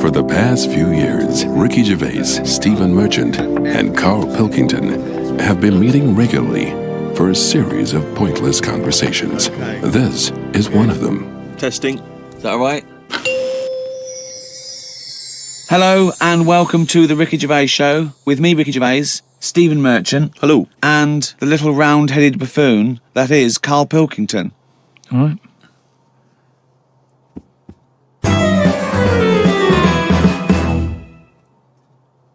For the past few years, Ricky Gervais, Stephen Merchant, and Carl Pilkington have been meeting regularly for a series of pointless conversations. This is one of them. Testing. Is that all right? Hello and welcome to the Ricky Gervais Show with me, Ricky Gervais, Stephen Merchant. Hello. And the little round-headed buffoon that is Carl Pilkington. All right.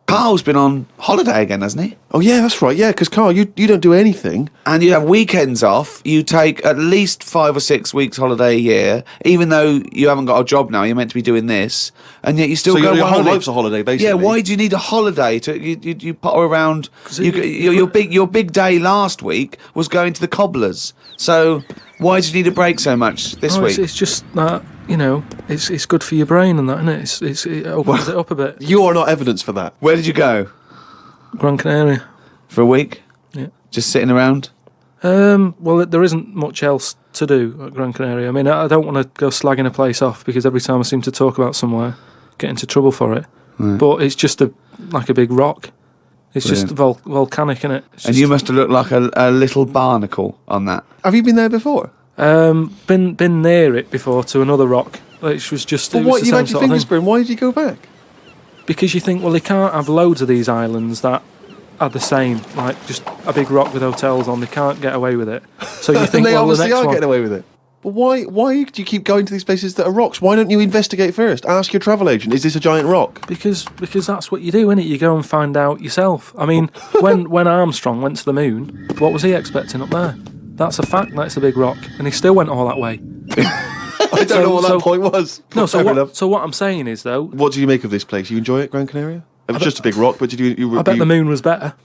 Carl's been on holiday again, hasn't he? Oh, yeah, that's right. Yeah, because, Carl, you don't do anything. And you have weekends off. You take at least 5 or 6 weeks holiday a year, even though you haven't got a job now. You're meant to be doing this, and yet you still So go on your whole holiday. life's a holiday, basically. Yeah, why do you need a holiday? You potter around. Your big day last week was going to the cobblers. So why do you need a break so much this week? It's just that, it's good for your brain and that, isn't it? It opens it up a bit. You are not evidence for that. Where did you go? Gran Canaria. For a week? Yeah. Just sitting around? Well, there isn't much else to do at Gran Canaria. I mean, I don't want to go slagging a place off because every time I seem to talk about somewhere, get into trouble for it. Right. But it's just like a big rock. It's just volcanic, innit? And you must have looked like a little barnacle on that. Have you been there before? Been near it before to another rock, which was just. But it was what, the you same had your sort of fingers thing. burned. Why did you go back? Because you think, well, they can't have loads of these islands that are the same, like just a big rock with hotels on. They can't get away with it. So you think, they well, the obviously next are one. getting away with it. But why do you keep going to these places that are rocks? Why don't you investigate first? Ask your travel agent, is this a giant rock? Because that's what you do, innit? You go and find out yourself. I mean, when Armstrong went to the moon, what was he expecting up there? That's a fact. That's a big rock, and he still went all that way. I don't know what that point was. No, Fair enough. so what I'm saying is, though, What do you make of this place? You enjoy it, Gran Canaria? It was just a big rock, but did you I bet the moon was better.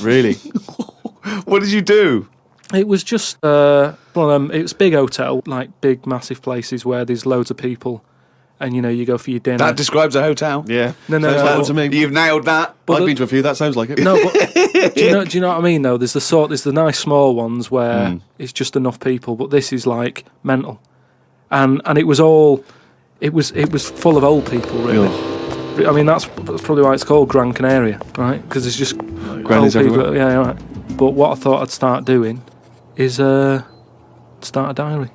Really? What did you do? It was just one of them. It was big hotel, like big, massive places where there's loads of people, and you go for your dinner. That describes a hotel. Yeah. No, Sounds like no. to me. You've nailed that. I've been to a few, that sounds like it. No, but do you know what I mean? Though there's the nice small ones where it's just enough people, but this is like mental, and it was full of old people, really. Yeah. I mean, that's probably why it's called Gran Canaria, right? Because it's just Grannies old people. everywhere. Yeah, right. But what I thought I'd start doing is start a diary.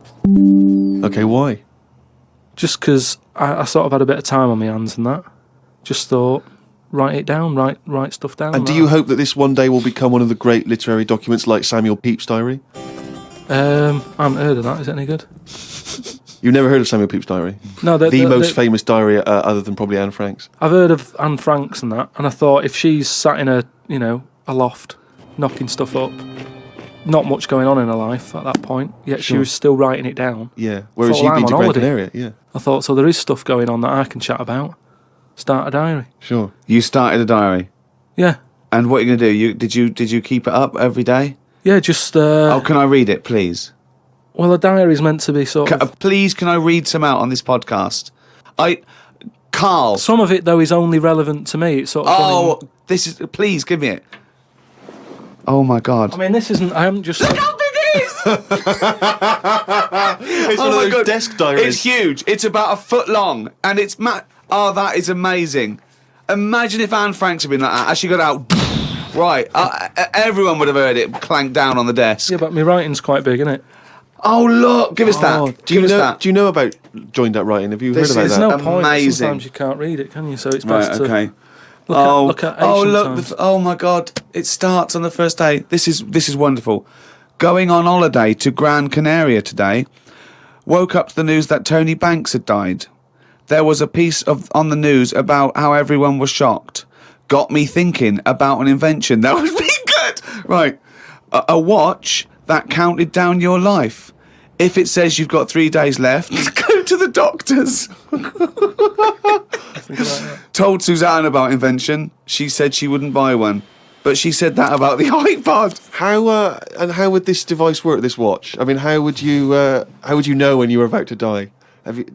Okay, why? Just because I sort of had a bit of time on my hands and that. Just thought, write it down, write stuff down. And do you hope that this one day will become one of the great literary documents like Samuel Pepys' diary? I haven't heard of that. Is it any good? You've never heard of Samuel Pepys' diary? No, the most famous diary other than probably Anne Frank's. I've heard of Anne Frank's and that, and I thought if she's sat in a loft, knocking stuff up, not much going on in her life at that point, yet she Sure. was still writing it down. Yeah, whereas Thought, you've well, been I'm to on Gran holiday. Canaria, yeah. I thought, so there is stuff going on that I can chat about. Start a diary. Sure. You started a diary. Yeah. And what are you going to do? Did you keep it up every day? Yeah, just... Oh, can I read it, please? Well, a diary is meant to be sort of... Please, can I read some out on this podcast? Carl. Some of it, though, is only relevant to me. It's sort of... Oh, this is... Please, give me it. Oh, my God. I mean, this isn't... I haven't just... Look how big it is! It's one of those desk diaries. It's huge. It's about a foot long. And it's... Oh, that is amazing. Imagine if Anne Franks had been like that. As she got out... Right. Everyone would have heard it clank down on the desk. Yeah, but my writing's quite big, isn't it? Oh, look. Give us that. Do you Give us know? that. Do you know about joined up writing? Have you This heard about is that? There's no point. Amazing. Sometimes you can't read it, can you? So it's Right, best okay. to look at ancient look! times. Oh my God! It starts on the first day. This is wonderful. Going on holiday to Gran Canaria today. Woke up to the news that Tony Banks had died. There was a piece on the news about how everyone was shocked. Got me thinking about an invention that would be good. Right, a watch that counted down your life. If it says you've got 3 days left, go to the doctors. Told Suzanne about invention. She said she wouldn't buy one. But she said that about the iPod. How would this device work? This watch. I mean, how would you know when you were about to die?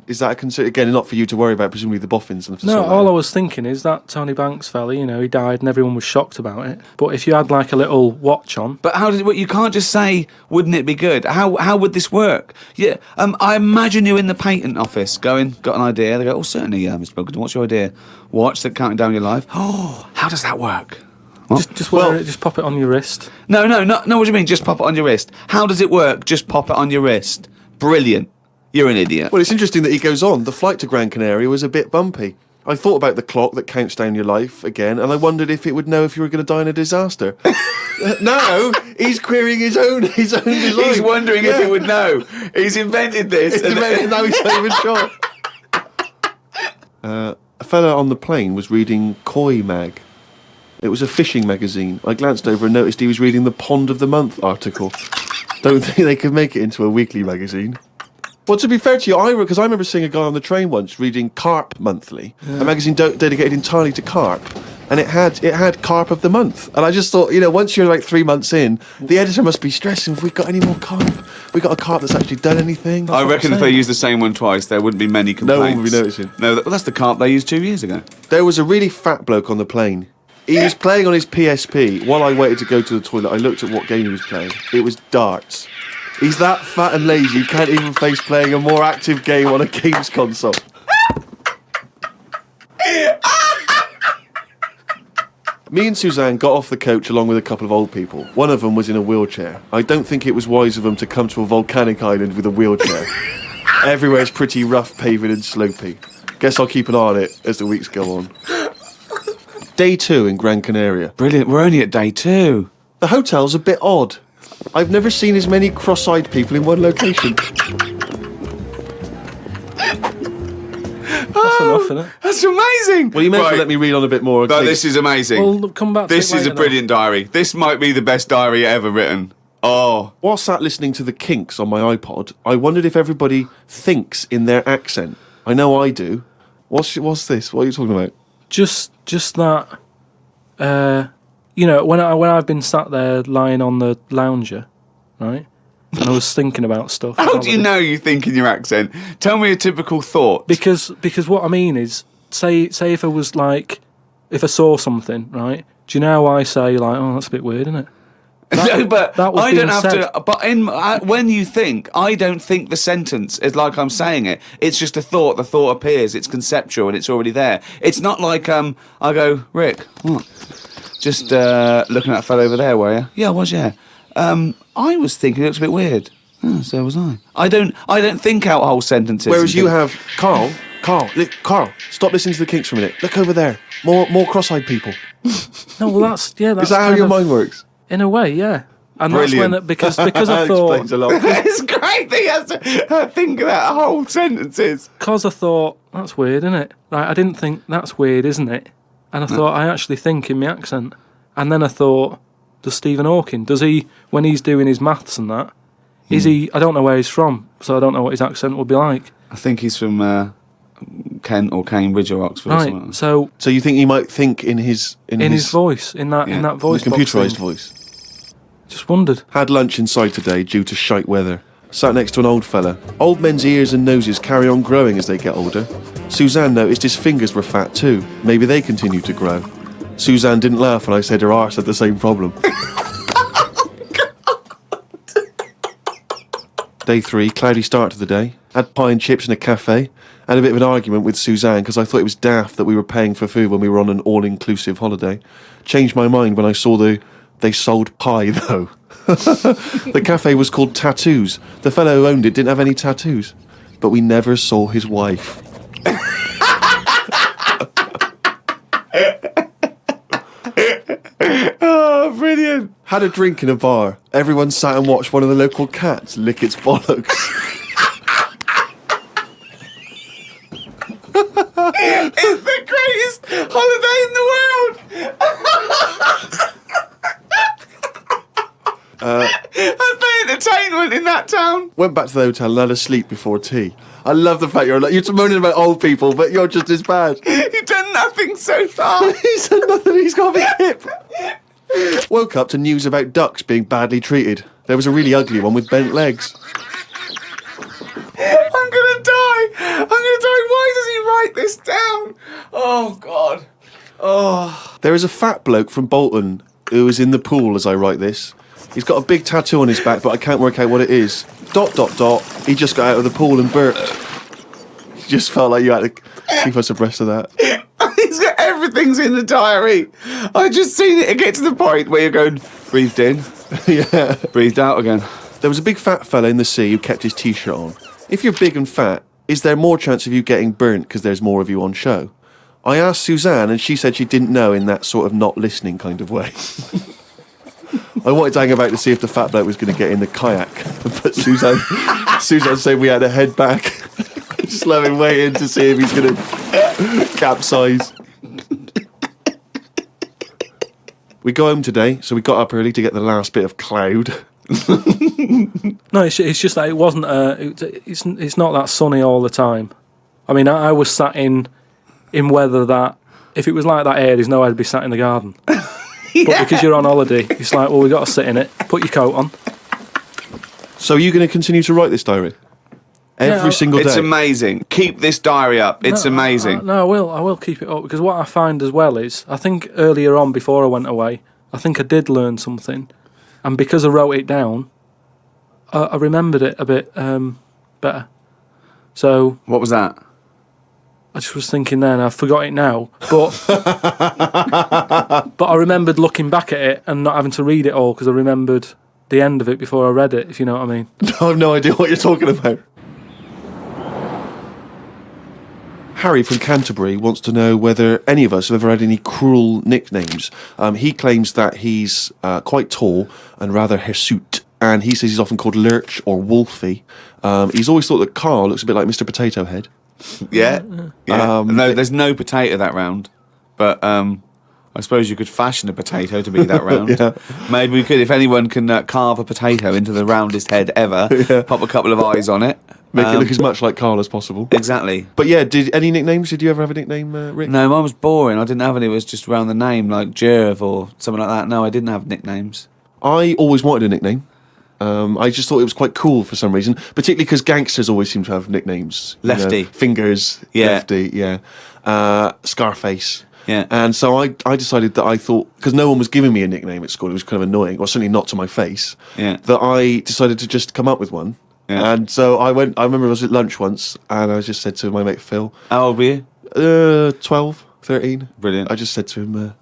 Is that a concern? Again, not for you to worry about, presumably the boffins. And No, all I was thinking is that Tony Banks fella, he died and everyone was shocked about it. But if you had like a little watch on... But how did it work? You can't just say, wouldn't it be good? How would this work? Yeah, I imagine you in the patent office going, got an idea. They go, oh, certainly, Mr. Pilkington, what's your idea? Watch that counting down your life. Oh, how does that work? Just wear it, just pop it on your wrist. No, what do you mean, just pop it on your wrist? How does it work? Just pop it on your wrist. Brilliant. You're an idiot. Well, it's interesting that he goes on. The flight to Gran Canaria was a bit bumpy. I thought about the clock that counts down your life again, and I wondered if it would know if you were going to die in a disaster. No, he's querying his own design. He's wondering if it would know. He's invented this. And now he's not even sure. A fella on the plane was reading Koi Mag. It was a fishing magazine. I glanced over and noticed he was reading the Pond of the Month article. Don't think they could make it into a weekly magazine. Well, to be fair to you, because I remember seeing a guy on the train once reading Carp Monthly, a magazine dedicated entirely to carp, and it had Carp of the Month. And I just thought, once you're like 3 months in, the editor must be stressing, have we got any more carp? We got a carp that's actually done anything? I reckon if they used the same one twice, there wouldn't be many complaints. No one would be noticing. No, that's the carp they used 2 years ago. There was a really fat bloke on the plane. He was playing on his PSP. While I waited to go to the toilet, I looked at what game he was playing. It was darts. He's that fat and lazy, you can't even face playing a more active game on a games console. Me and Suzanne got off the coach along with a couple of old people. One of them was in a wheelchair. I don't think it was wise of them to come to a volcanic island with a wheelchair. Everywhere's pretty rough paving and slopey. Guess I'll keep an eye on it as the weeks go on. Day 2 in Gran Canaria. Brilliant, we're only at day 2. The hotel's a bit odd. I've never seen as many cross-eyed people in one location. That's enough, isn't it? That's amazing. Well, you may as well let me read on a bit more. No, this is amazing. We'll come back to This it is a later, brilliant diary. This might be the best diary ever written. Oh. While sat listening to the Kinks on my iPod, I wondered if everybody thinks in their accent. I know I do. What's this? What are you talking about? Just that, when I've been sat there lying on the lounger, right, and I was thinking about stuff. How do you know you think in your accent? Tell me a typical thought. Because what I mean is, say if I was like, if I saw something, right, do you know how I say like, oh, that's a bit weird, isn't it? No, but that was I don't being have said. to. But when you think, I don't think the sentence is like I'm saying it. It's just a thought. The thought appears. It's conceptual and it's already there. It's not like I go, Rick, what? Just looking at that fellow over there, were you? Yeah, I was. Yeah. I was thinking it looks a bit weird. Oh, so was I. I don't think out whole sentences. Whereas you have Carl, stop listening to the Kinks for a minute. Look over there. More cross-eyed people. No, well that's Is that how your mind works? In a way, yeah. And Brilliant. that's when because I thought Explains a lot. It's great that he has to think of that whole sentences. because I thought that's weird, isn't it? Like I didn't think that's weird, isn't it? And I thought I actually think in my accent. And then I thought, does Stephen Hawking, does he, when he's doing his maths and that, is he? I don't know where he's from, so I don't know what his accent would be like. I think he's from Kent or Cambridge or Oxford. Or something. Right. So you think he might think in his voice, in that voice, box computerised thing. voice? Just wondered. Had lunch inside today due to shite weather. Sat next to an old fella. Old men's ears and noses carry on growing as they get older. Suzanne noticed his fingers were fat too. Maybe they continue to grow. Suzanne didn't laugh when I said her arse had the same problem. Day 3, cloudy start to the day. Had pie and chips in a cafe. Had a bit of an argument with Suzanne because I thought it was daft that we were paying for food when we were on an all-inclusive holiday. Changed my mind when I saw they sold pie though. The cafe was called Tattoos. The fellow who owned it didn't have any tattoos. But we never saw his wife. Oh, brilliant. Had a drink in a bar. Everyone sat and watched one of the local cats lick its bollocks. It's the greatest holiday in the world. That's the entertainment in that town. Went back to the hotel and had a sleep before tea. I love the fact you're moaning about old people, but you're just as bad. You've done nothing so far. He's done nothing, he's got a big hip. Woke up to news about ducks being badly treated. There was a really ugly one with bent legs. I'm gonna die. die. I'm going to die. Why does he write this down? Oh, God. Oh. There is a fat bloke from Bolton who is in the pool as I write this. He's got a big tattoo on his back, but I can't work out what it is. ... He just got out of the pool and burped. You just felt like you had to keep us abreast of that. Everything's in the diary. I just seen it get to the point where you're going, breathed in, Yeah. breathed out again. There was a big fat fella in the sea who kept his t-shirt on. If you're big and fat, is there more chance of you getting burnt because there's more of you on show? I asked Suzanne and she said she didn't know in that sort of not listening kind of way. I wanted to hang about to see if the fat bloke was going to get in the kayak, but Suzanne said we had to head back. Just let him wait in to see if he's going to capsize. We go home today, so we got up early to get the last bit of cloud. No, it's just that it wasn't. It's not that sunny all the time. I mean, I was sat in weather that if it was like that here, there's no way I'd be sat in the garden. Yeah. But because you're on holiday, it's like, well, we got to sit in it. Put your coat on. So are you going to continue to write this diary? Every single day? It's amazing. Keep this diary up. It's amazing. No, I will keep it up because what I find as well is I think earlier on before I went away, I think I did learn something, and because I wrote it down, I remembered it a bit better. So What was that? I just was thinking then, I forgot it now, but but I remembered looking back at it and not having to read it all because I remembered the end of it before I read it, if you know what I mean. I have no idea what you're talking about. Harry from Canterbury wants to know whether any of us have ever had any cruel nicknames. He claims that he's quite tall and rather hirsute, and he says he's often called Lurch or Wolfie. He's always thought that Carl looks a bit like Mr. Potato Head. Yeah. No, there's no potato that round, but I suppose you could fashion a potato to be that round. Yeah. Maybe we could, if anyone can carve a potato into the roundest head ever, pop a couple of eyes on it. Make it look as much like Carl as possible. Exactly. But yeah, any nicknames? Did you ever have a nickname, Rick? No, mine was boring. I didn't have any. It was just around the name, like Gervais or something like that. No, I didn't have nicknames. I always wanted a nickname. I just thought it was quite cool for some reason, particularly because gangsters always seem to have nicknames. Lefty. Fingers. Yeah. Lefty, yeah. Scarface. Yeah. And so I decided that I thought, because no one was giving me a nickname at school, it was kind of annoying, or certainly not to my face, that I decided to just come up with one. Yeah. And so I remember I was at lunch once, and I just said to my mate Phil. How old were you? 12, 13. Brilliant. I just said to him,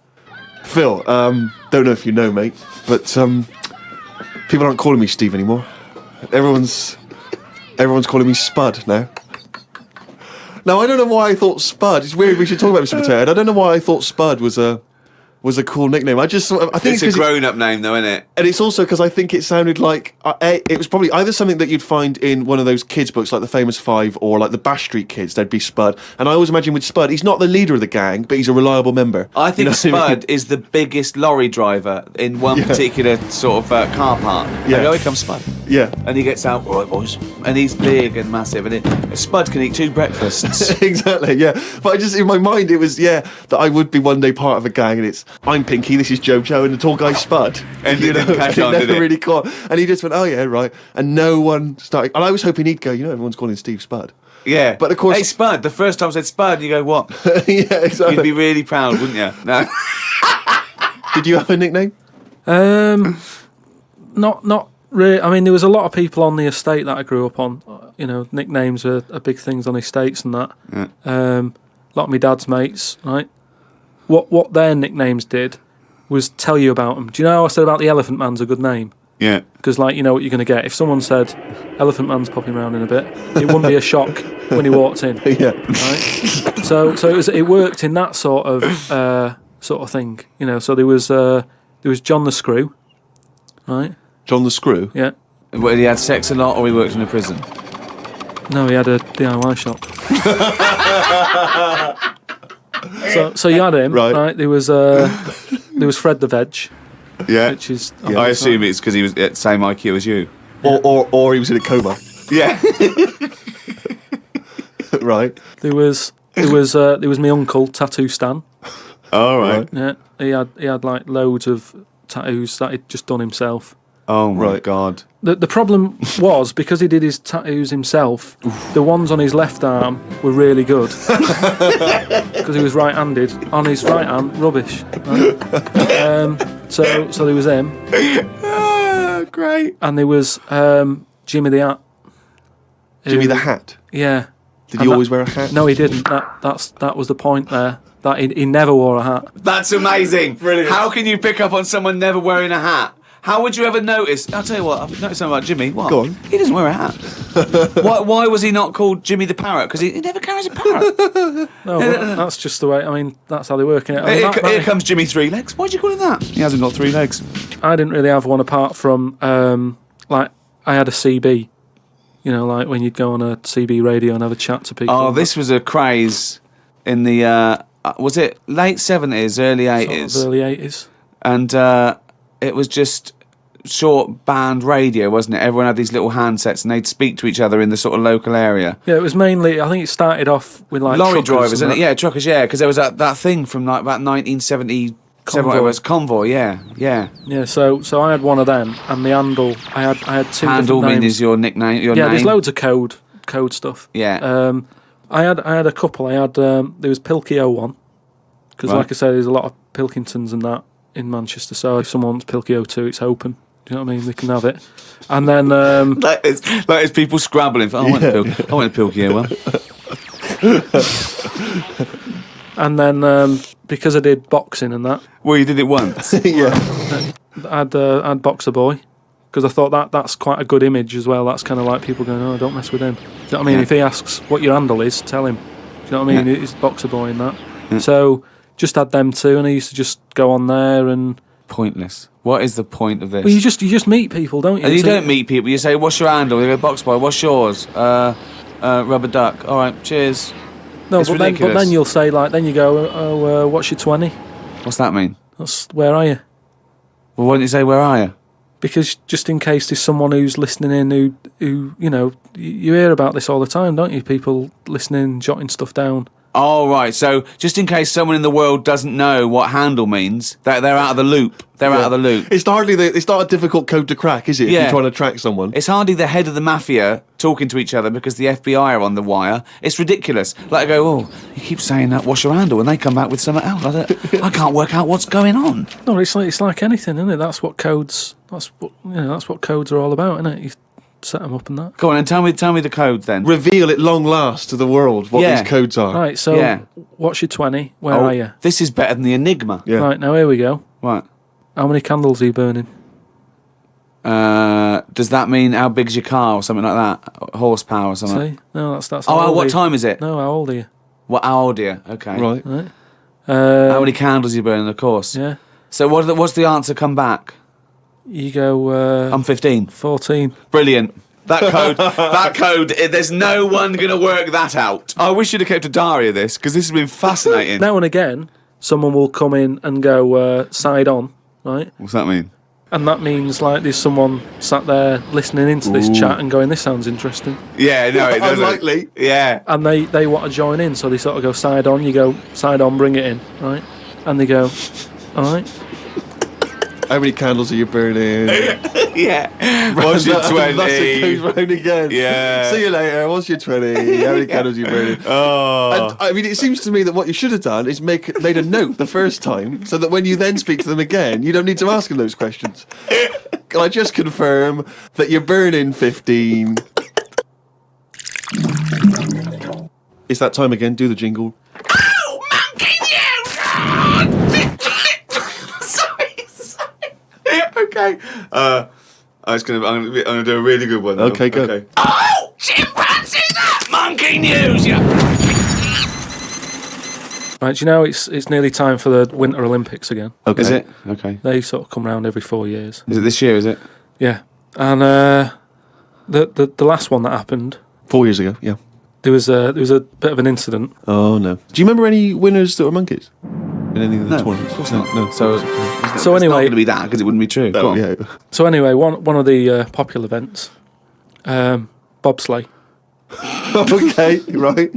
Phil, don't know if you know, mate, but people aren't calling me Steve anymore. Everyone's calling me Spud now. Now, I don't know why I thought Spud. It's weird we should talk about Mr. Potato Head. I don't know why I thought Spud was a cool nickname. I think it's a grown-up name, though, isn't it? And it's also because I think it sounded like it was probably either something that you'd find in one of those kids' books, like the Famous Five, or like the Bash Street Kids. There'd be Spud, and I always imagine with Spud, he's not the leader of the gang, but he's a reliable member. I think Spud I mean? is the biggest lorry driver in one particular sort of car park. Yeah. Here comes Spud. Yeah. And he gets out, all right, boys. And he's big and massive, and Spud can eat 2 breakfasts. Exactly, yeah. But I just, in my mind, it was, that I would be one day part of a gang, and it's, I'm Pinky, this is Jojo, and the tall guy Spud. And you didn't catch on, never did it? really caught. And he just went, oh yeah, right. And no one started, and I was hoping he'd go, everyone's calling Steve Spud. Yeah. But of course... Hey, Spud. The first time I said Spud, you go, what? Yeah, exactly. You'd be really proud, wouldn't you? No. Did you have a nickname? Not really. I mean, there was a lot of people on the estate that I grew up on. Nicknames are big things on estates and that. Yeah. A lot of my dad's mates, right? What their nicknames did was tell you about them. Do you know how I said about the Elephant Man's a good name? Yeah. Because, you know what you're going to get. If someone said, Elephant Man's popping around in a bit, it wouldn't be a shock when he walked in. Yeah. Right? So it worked in that sort of thing. So there was John the Screw, right? John the Screw? Yeah. Well, he had sex a lot, or he worked in a prison? No, he had a DIY shop. So you had him, right? There was Fred the Veg. Yeah. Which is I assume it's because he was at the same IQ as you. Or he was in a coma. Yeah. Right. There was my uncle, Tattoo Stan. All right. Yeah. He had like loads of tattoos that he'd just done himself. Oh my Right. God. The problem was, because he did his tattoos himself, the ones on his left arm were really good. Because he was right-handed. On his right hand, rubbish. Right? So there was him. Great. And there was Jimmy the Hat. Jimmy the Hat. Yeah. Did he always wear a hat? No, he didn't. That was the point there. That he never wore a hat. That's amazing. Brilliant. How can you pick up on someone never wearing a hat? How would you ever notice? I'll tell you what, I've noticed something about Jimmy. What? Go on. He doesn't wear a hat. Why was he not called Jimmy the Parrot? Because he never carries a parrot. No, but that's just the way. I mean, that's how they work in it. I mean, Here comes Jimmy Three Legs. Why'd you call him that? He hasn't got 3 legs. I didn't really have one apart from like I had a CB. You know, like when you'd go on a CB radio and have a chat to people. Oh, this was a craze in the was it late 70s, early 80s? Sort of early 80s. And it was just short band radio, wasn't it? Everyone had these little handsets and they'd speak to each other in the sort of local area. Yeah, it was mainly. I think it started off with like Lorry truckers drivers, and isn't it? that. Yeah, truckers, yeah, because there was that thing from like about 1977, Convoy. it was Convoy, yeah. Yeah, so I had one of them, and the handle. I had 2 Handle different mean names. is your nickname, your Yeah, name? there's loads of code stuff. Yeah. I had a couple. I had there was Pilkey 01, because Right. like I say, there's a lot of Pilkingtons and that in Manchester. So if someone wants Pilkey 02, it's open. Do you know what I mean? They can have it. And then like it's people scrabbling for, I want a Pilkey one. and then because I did boxing and that, Well, you did it once. Yeah. I'd Boxer Boy, because I thought that's quite a good image as well. That's kind of like people going, oh, don't mess with him. Do you know what I mean? Yeah. If he asks what your handle is, tell him. Do you know what I mean? Yeah. It's Boxer Boy and that. So just had them 2, and I used to just go on there and. Pointless. What is the point of this? Well, you just meet people, don't you? And you So- don't meet people. You say, "What's your handle?" They go, "Box Boy." What's yours? Rubber duck. All right, cheers. No, It's but ridiculous. then you'll say like, then you go, oh, what's your 20? What's that mean? That's where are you? Well, why don't you say, "Where are you"? Because just in case there's someone who's listening in who you know, you hear about this all the time, don't you? People listening, jotting stuff down. Oh, right. So just in case someone in the world doesn't know what handle means, they're out of the loop. They're out of the loop. It's not a difficult code to crack, is it? If Yeah. you're trying to track someone. It's hardly the head of the mafia talking to each other because the FBI are on the wire. It's ridiculous. Like I go, oh, you keep saying that, what's your handle? And they come back with something else. I can't work out what's going on. No, it's like anything, isn't it? That's what codes are all about, isn't it? You set them up and that. Go on and tell me the code then. Reveal at long last to the world what Yeah. these codes are. Right, so Yeah. what's your 20? Where Oh, are you? This is better than the Enigma. Yeah. Right, now here we go. Right. How many candles are you burning? Does that mean how big's your car or something like that? Horsepower or something? See? No, that's Oh, how old what are you? time is it? No, how old are you? What, how old are you? Okay. Right. Right. How many candles are you burning, of course? Yeah. So what's the answer come back? You go I'm 15. 14. Brilliant. That code, there's no one going to work that out. I wish you'd have kept a diary of this, because this has been fascinating. Now and again, someone will come in and go side on, right? What's that mean? And that means like there's someone sat there listening into this chat and going, this sounds interesting. Yeah, no, it doesn't. Unlikely. Yeah. And they want to join in, so they sort of go side on, you go side on, bring it in, right? And they go, all right. How many candles are you burning? Yeah. What's your 20? That's it goes round again. Yeah. See you later. What's your 20? How many candles are you burning? Oh. And, I mean, it seems to me that what you should have done is made a note the first time, so that when you then speak to them again, you don't need to ask them those questions. Can I just confirm that you're burning 15? It's that time again. Do the jingle. Oh, man, can you? Sorry. Okay. I'm gonna do a really good one. Now. Okay, go. Oh, chimpanzee, that monkey news, yeah. Right, do you know it's nearly time for the Winter Olympics again? Okay. Is it? Okay. They sort of come round every 4 years. Is it this year? Is it? Yeah. And the last one that happened, 4 years ago, yeah. there was a bit of an incident. Oh, no. Do you remember any winners that were monkeys? In any of the No, tournaments? of course not. No. So So it's anyway- not going to be that because it wouldn't be true. Go Oh, on. yeah. So anyway, one of the popular events, bobsleigh. Okay, right.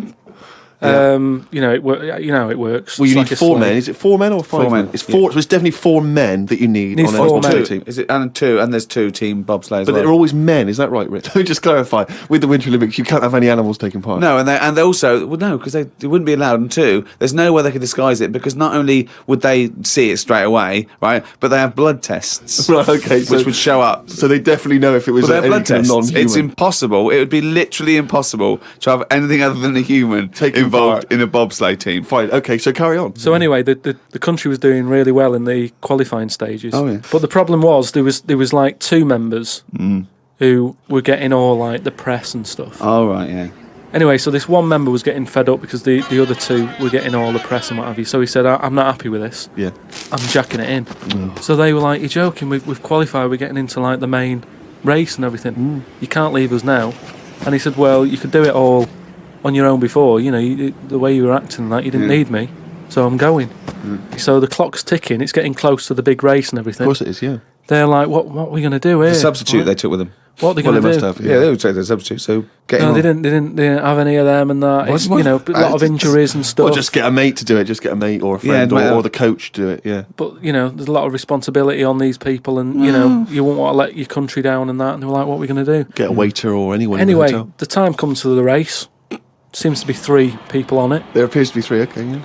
You know, you know how it works. Well, you It's need like a 4 sleigh. men. Is it 4 men or 5 4 men, men? It's 4. So it's definitely 4 men that you need Needs on four a men. sleigh team. Is it and two? And there's 2 team bobsleigh as But well. they're always men. Is that right, Rick? Let me just clarify. With the Winter Olympics, you can't have any animals taking part. No, and they also no, because they wouldn't be allowed. And 2, there's no way they could disguise it because not only would they see it straight away, right, but they have blood tests, Right, okay. So, which would show up. so they definitely know if it was Well, they have any blood kind of tests. non-human. It's impossible. It would be literally impossible to have anything other than a human Taking involved part. in a bobsleigh team. Fine. Okay, so carry on. So anyway, the country was doing really well in the qualifying stages. Oh, yeah. But the problem was there was like 2 members who were getting all like the press and stuff. Oh right, yeah. Anyway, so this one member was getting fed up because the other 2 were getting all the press and what have you. So he said, I'm not happy with this. Yeah. I'm jacking it in. So they were like, you're joking, we've qualified, we're getting into like the main race and everything. You can't leave us now. And he said, well, you could do it all on your own before. You know, the way you were acting, like you didn't need me. So I'm going. So the clock's ticking, it's getting close to the big race and everything. Of course it is, yeah. They're like, what are we going to do here? The substitute Right? they took with them. What are they Well, going they to do? must have, Yeah, they would take the substitute. So get him No, on. they didn't have any of them and that. It's, you know, a lot of injuries and stuff. Or just get a mate to do it. Just get a mate or a friend Yeah, or the coach to do it, yeah. But, you know, there's a lot of responsibility on these people and, you know, you won't want to let your country down and that. And they were like, what are we going to do? Get a waiter or anyone in the Anyway, hotel. the time comes to the race. Seems to be 3 people on it. There appears to be 3, okay, yeah.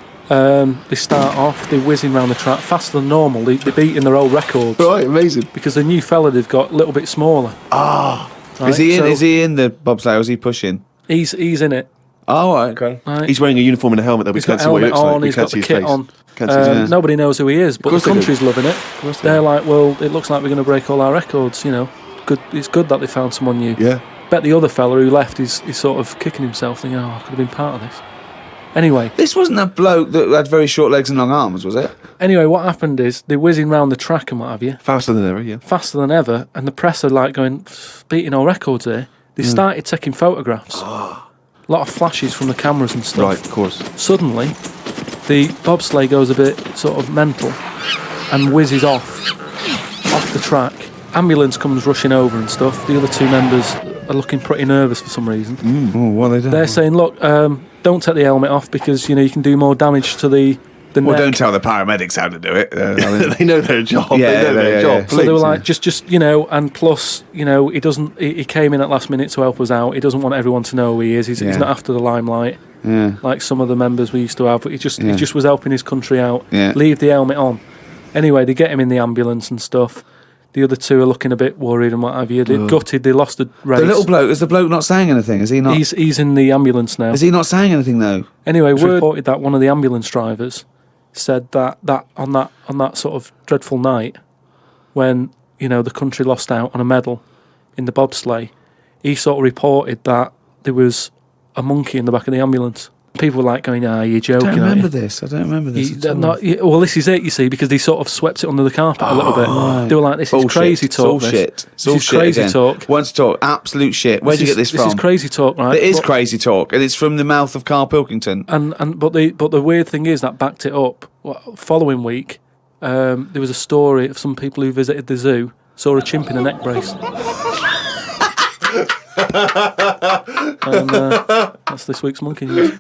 They start off, they're whizzing around the track faster than normal. They're beating their old records Right, amazing. because the new fella they've got a little bit smaller. Right? Is he in? So Is he in the bobsleigh? Or is he pushing? He's in it. Oh, right, okay. Right? He's wearing a uniform and a helmet, though. We He's got can't see what he helmet looks like. on, We he's can't got see the his kit face. on. Can't see his face. Nobody knows who he is, but the course they do. country's loving it. they They're do. like, well, it looks like we're going to break all our records, you know. Good. It's good that they found someone new. Yeah. Bet the other fella who left is sort of kicking himself, thinking, I could have been part of this. Anyway, This wasn't a bloke that had very short legs and long arms, was it? what happened is they're whizzing round the track and what have you, Faster than ever, yeah. faster than ever, and the press are like going, beating all records here. They started taking photographs. A lot of flashes from the cameras and stuff. Right, of course. Suddenly, the bobsleigh goes a bit sort of mental and whizzes off the track. Ambulance comes rushing over and stuff. The other 2 members are looking pretty nervous for some reason. Oh, what are they doing? They're saying, look, don't take the helmet off because, you know, you can do more damage to the well, neck. don't tell the paramedics how to do it. They know their job. Yeah, they know their yeah, job. yeah. So they were Please. like, just you know, and plus, you know, he came in at last minute to help us out. He doesn't want everyone to know who he is. He's Yeah. not after the limelight Yeah. like some of the members we used to have. But he just was helping his country out. Yeah. Leave the helmet on. Anyway, they get him in the ambulance and stuff. The other 2 are looking a bit worried and what have you. They're gutted. They lost the race. The little bloke, is the bloke not saying anything? Is he not? He's in the ambulance now. Is he not saying anything though? Anyway, word reported that one of the ambulance drivers said that on that sort of dreadful night when, you know, the country lost out on a medal in the bobsleigh, he sort of reported that there was a monkey in the back of the ambulance. People were like going, you're joking. I don't aren't remember you?" this. I don't remember this. at all. Well, this is it, you see, because they sort of swept it under the carpet a little bit. right. They were like, this Bullshit. is crazy talk. It's all shit. It's all This is shit crazy again. talk. Once talk, absolute shit. Where'd you get this from? This is crazy talk, right? It is But- crazy talk, and it's from the mouth of Carl Pilkington. But the weird thing is that backed it up. Following week, there was a story of some people who visited the zoo saw a chimp in a neck brace. And that's this week's Monkey News.